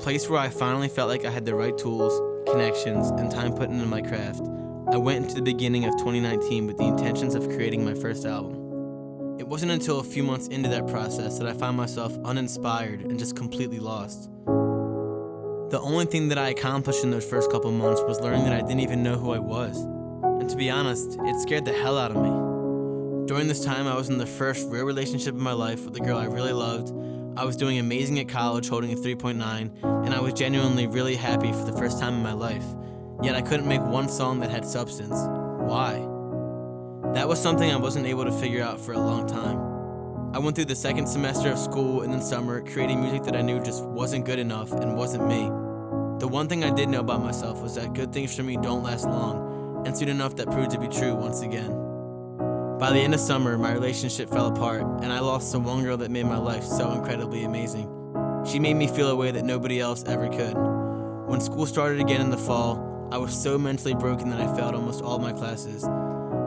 place where I finally felt like I had the right tools, connections, and time put into my craft, I went into the beginning of 2019 with the intentions of creating my first album. It wasn't until a few months into that process that I found myself uninspired and just completely lost. The only thing that I accomplished in those first couple months was learning that I didn't even know who I was. And to be honest, it scared the hell out of me. During this time, I was in the first real relationship in my life with a girl I really loved. I was doing amazing at college, holding a 3.9, and I was genuinely really happy for the first time in my life. Yet I couldn't make one song that had substance. Why? That was something I wasn't able to figure out for a long time. I went through the second semester of school and then summer creating music that I knew just wasn't good enough and wasn't me. The one thing I did know about myself was that good things for me don't last long, and soon enough that proved to be true once again. By the end of summer, my relationship fell apart, and I lost the one girl that made my life so incredibly amazing. She made me feel a way that nobody else ever could. When school started again in the fall, I was so mentally broken that I failed almost all my classes.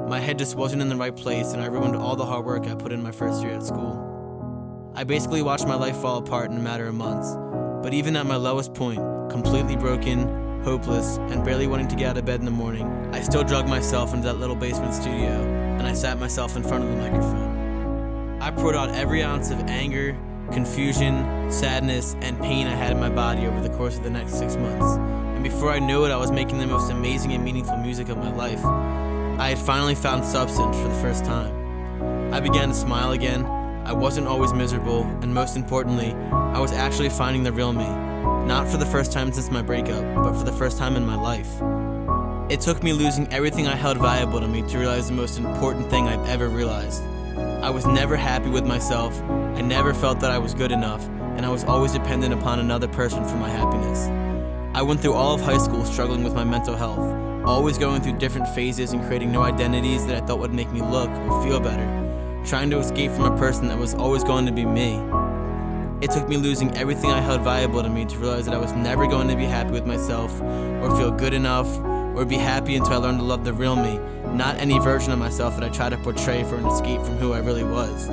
My head just wasn't in the right place, and I ruined all the hard work I put in my first year at school. I basically watched my life fall apart in a matter of months, but even at my lowest point, completely broken, hopeless, and barely wanting to get out of bed in the morning, I still drugged myself into that little basement studio, and I sat myself in front of the microphone. I poured out every ounce of anger, confusion, sadness, and pain I had in my body over the course of the next 6 months, and before I knew it, I was making the most amazing and meaningful music of my life. I had finally found substance for the first time. I began to smile again, I wasn't always miserable, and most importantly, I was actually finding the real me. Not for the first time since my breakup, but for the first time in my life. It took me losing everything I held valuable to me to realize the most important thing I've ever realized. I was never happy with myself, I never felt that I was good enough, and I was always dependent upon another person for my happiness. I went through all of high school struggling with my mental health, always going through different phases and creating new identities that I thought would make me look or feel better, trying to escape from a person that was always going to be me. It took me losing everything I held valuable to me to realize that I was never going to be happy with myself, or feel good enough, or be happy until I learned to love the real me, not any version of myself that I tried to portray for an escape from who I really was.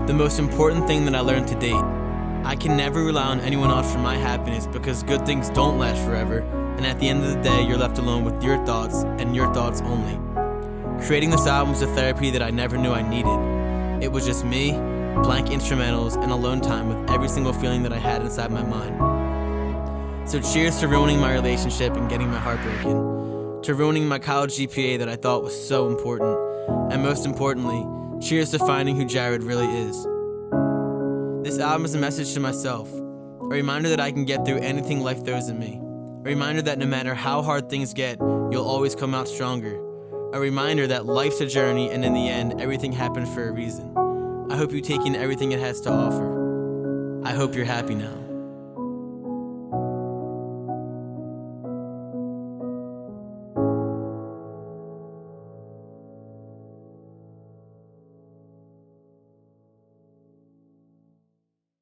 The most important thing that I learned to date: I can never rely on anyone else for my happiness because good things don't last forever, and at the end of the day, you're left alone with your thoughts and your thoughts only. Creating this album was a therapy that I never knew I needed. It was just me, blank instrumentals, and alone time with every single feeling that I had inside my mind. So cheers to ruining my relationship and getting my heart broken, to ruining my college GPA that I thought was so important, and most importantly, cheers to finding who Jared really is. This album is a message to myself, a reminder that I can get through anything life throws at me, a reminder that no matter how hard things get, you'll always come out stronger, a reminder that life's a journey and in the end, everything happened for a reason. I hope you take in everything it has to offer. I hope you're happy now.